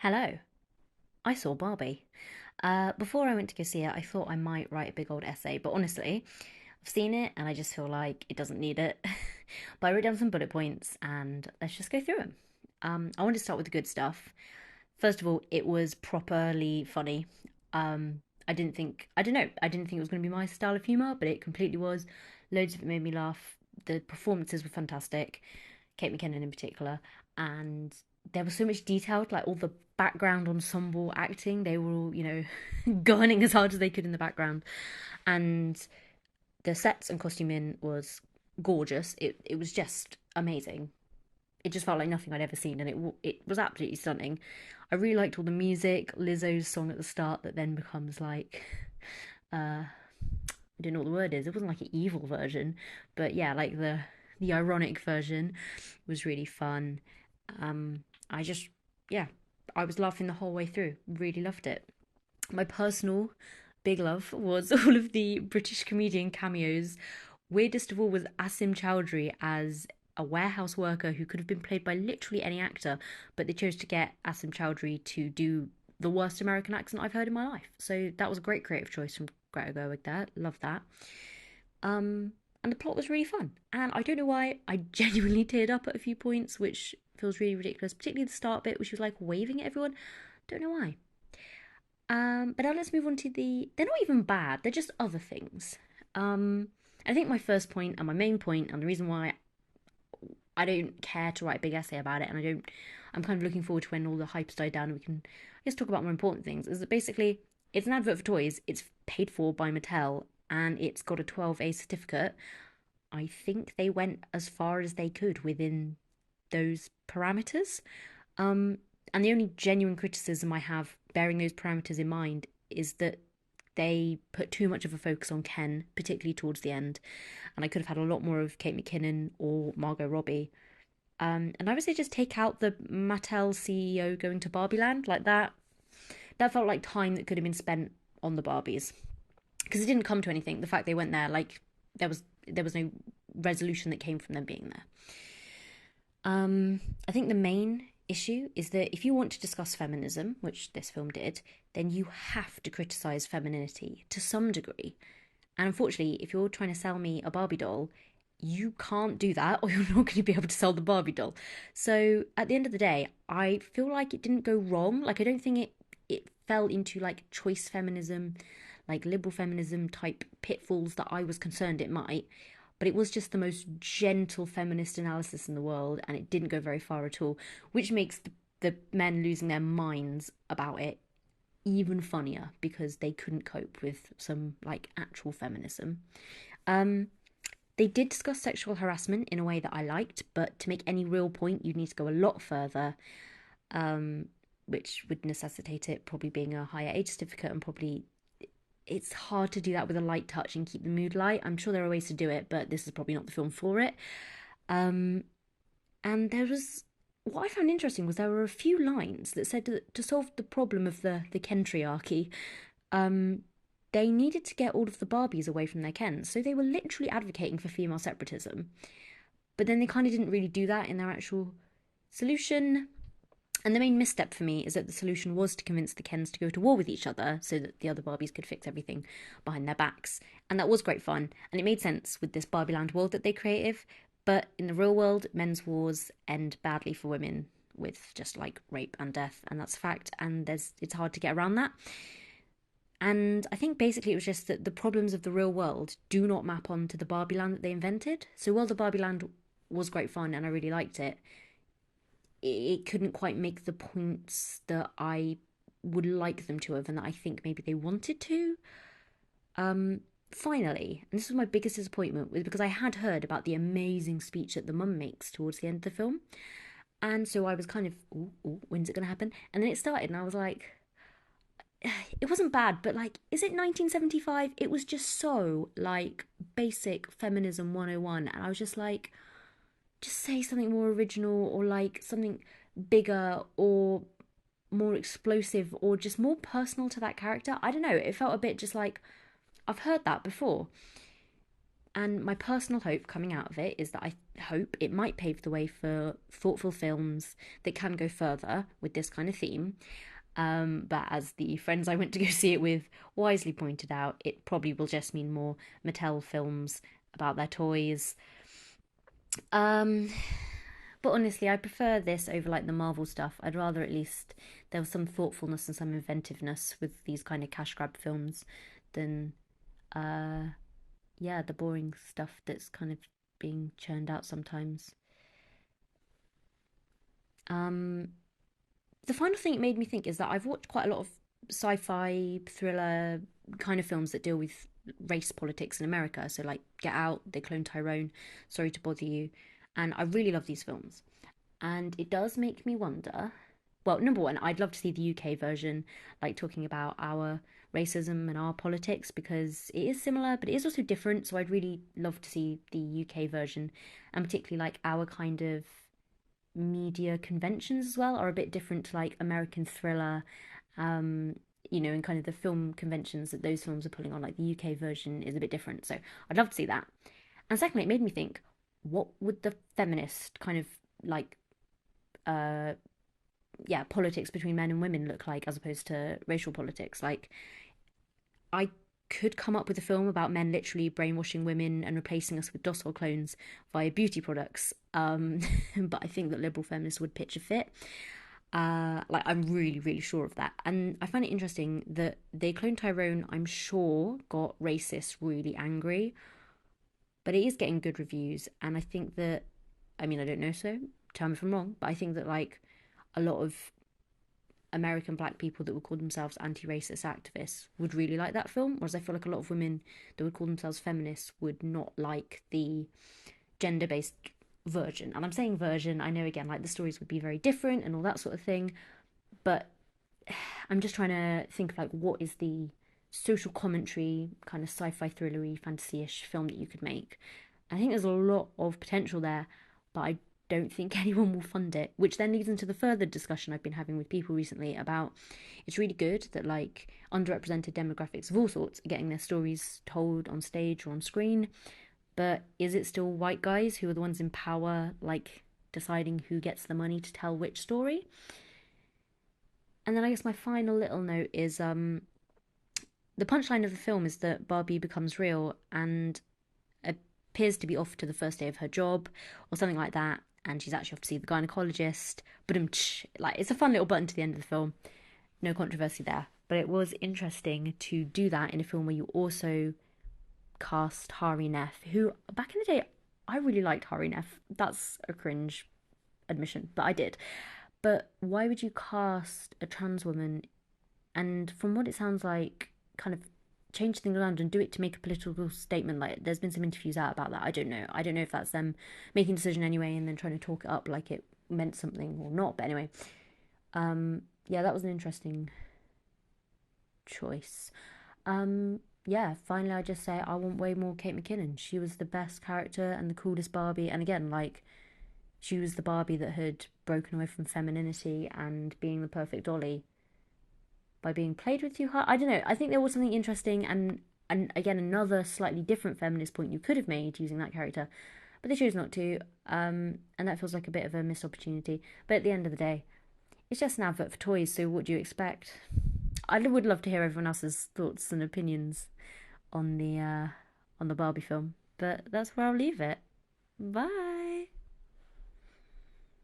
Hello, I saw Barbie. Before I went to go see it, I thought I might write a big old essay, but honestly, I've seen it and I just feel like it doesn't need it. But I wrote down some bullet points and let's just go through them. I want to start with the good stuff. First of all, it was properly funny. I don't know, I didn't think it was going to be my style of humour, but it completely was. Loads of it made me laugh. The performances were fantastic, Kate McKinnon in particular, and there was so much detail, like all the background ensemble acting. They were all, gunning as hard as they could in the background, and the sets and costuming was gorgeous. It was just amazing. It just felt like nothing I'd ever seen, and it was absolutely stunning. I really liked all the music. Lizzo's song at the start that then becomes like, I don't know what the word is. It wasn't like an evil version, but yeah, like the ironic version was really fun. I just yeah, I was laughing the whole way through. Really loved it. My personal big love was all of the British comedian cameos. Weirdest of all was Asim Chowdhury as a warehouse worker who could have been played by literally any actor, but they chose to get Asim Chowdhury to do the worst American accent I've heard in my life. So that was a great creative choice from Greta Gerwig there. Love that. And the plot was really fun. And I don't know why, I genuinely teared up at a few points, which feels really ridiculous, particularly the start bit, where she was like waving at everyone. Don't know why. But now let's move on to they're not even bad, they're just other things. I think my first point and my main point, and the reason why I don't care to write a big essay about it, and I'm kind of looking forward to when all the hype's died down and we can, I guess, talk about more important things, is that basically it's an advert for toys, it's paid for by Mattel, and it's got a 12A certificate. I think they went as far as they could within those parameters. Um, and the only genuine criticism I have, bearing those parameters in mind, is that they put too much of a focus on Ken, particularly towards the end. And I could have had a lot more of Kate McKinnon or Margot Robbie. And I would say just take out the Mattel CEO going to Barbie Land like that. That felt like time that could have been spent on the Barbies because it didn't come to anything. The fact they went there, like there was no resolution that came from them being there. I think the main issue is that if you want to discuss feminism, which this film did, then you have to criticize femininity to some degree. And unfortunately, if you're trying to sell me a Barbie doll, you can't do that or you're not going to be able to sell the Barbie doll. So at the end of the day, I feel like it didn't go wrong. Like I don't think it fell into like choice feminism, like liberal feminism type pitfalls that I was concerned it might. But it was just the most gentle feminist analysis in the world, and it didn't go very far at all, which makes the men losing their minds about it even funnier because they couldn't cope with some like actual feminism. Um, they did discuss sexual harassment in a way that I liked, but to make any real point, you'd need to go a lot further, um, which would necessitate it probably being a higher age certificate and probably it's hard to do that with a light touch and keep the mood light. I'm sure there are ways to do it, but this is probably not the film for it. Um, and there was what I found interesting was there were a few lines that said that to solve the problem of the Kentriarchy, um, they needed to get all of the Barbies away from their Kens. So they were literally advocating for female separatism. But then they kind of didn't really do that in their actual solution. And the main misstep for me is that the solution was to convince the Kens to go to war with each other so that the other Barbies could fix everything behind their backs. And that was great fun. And it made sense with this Barbie Land world that they created. But in the real world, men's wars end badly for women with just like rape and death. And that's a fact. And it's hard to get around that. And I think basically it was just that the problems of the real world do not map onto the Barbie Land that they invented. So while the Barbie Land was great fun and I really liked it, it couldn't quite make the points that I would like them to have and that I think maybe they wanted to. Finally, and this was my biggest disappointment, was because I had heard about the amazing speech that the mum makes towards the end of the film. And so I was kind of, ooh, when's it going to happen? And then it started, and I was like, it wasn't bad, but like, is it 1975? It was just so like basic feminism 101. And I was just like, just say something more original or like something bigger or more explosive or just more personal to that character. I don't know. It felt a bit just like I've heard that before. And my personal hope coming out of it is that I hope it might pave the way for thoughtful films that can go further with this kind of theme. But as the friends I went to go see it with wisely pointed out, it probably will just mean more Mattel films about their toys. Um, but honestly, I prefer this over like the Marvel stuff. I'd rather at least there was some thoughtfulness and some inventiveness with these kind of cash grab films than uh yeah, the boring stuff that's kind of being churned out sometimes. Um, the final thing it made me think is that I've watched quite a lot of sci-fi thriller kind of films that deal with race politics in America. So like Get Out, They Clone Tyrone, Sorry to Bother You, and I really love these films. And it does make me wonder. Well, number one, I'd love to see the UK version, like talking about our racism and our politics because it is similar, but it is also different. So I'd really love to see the UK version, and particularly like our kind of media conventions as well are a bit different to like American thriller, um, and kind of the film conventions that those films are pulling on. Like the UK version is a bit different. So I'd love to see that. And secondly, it made me think, what would the feminist kind of like uh politics between men and women look like as opposed to racial politics? Like I could come up with a film about men literally brainwashing women and replacing us with docile clones via beauty products. But I think that liberal feminists would pitch a fit. Like I'm really, really sure of that. And I find it interesting that They Clone Tyrone, I'm sure, got racists really angry, but it is getting good reviews. And I think that, I mean, I don't know, so tell me if I'm wrong, but I think that like a lot of American black people that would call themselves anti-racist activists would really like that film, whereas I feel like a lot of women that would call themselves feminists would not like the gender-based version. And I'm saying version, I know again, like the stories would be very different and all that sort of thing, but I'm just trying to think of like what is the social commentary, kind of sci-fi thrillery, fantasy-ish film that you could make. I think there's a lot of potential there, but I don't think anyone will fund it, which then leads into the further discussion I've been having with people recently about it's really good that like underrepresented demographics of all sorts are getting their stories told on stage or on screen, but is it still white guys who are the ones in power, like deciding who gets the money to tell which story? And then I guess my final little note is the punchline of the film is that Barbie becomes real and appears to be off to the first day of her job or something like that, and she's actually off to see the gynecologist. But like it's a fun little button to the end of the film. No controversy there. But it was interesting to do that in a film where you also cast Hari Neff, who back in the day I really liked Hari Neff. That's a cringe admission, but I did. But why would you cast a trans woman and from what it sounds like, kind of change things around and do it to make a political statement? Like there's been some interviews out about that. I don't know. I don't know if that's them making a decision anyway and then trying to talk it up like it meant something or not. But anyway, yeah, that was an interesting choice. Yeah, finally I just say I want way more Kate McKinnon. She was the best character and the coolest Barbie. And again, like she was the Barbie that had broken away from femininity and being the perfect dolly by being played with too hard. I don't know. I think there was something interesting and again another slightly different feminist point you could have made using that character, but they chose not to. And that feels like a bit of a missed opportunity. But at the end of the day, it's just an advert for toys. So what do you expect? I would love to hear everyone else's thoughts and opinions on the Barbie film, but that's where I'll leave it. Bye.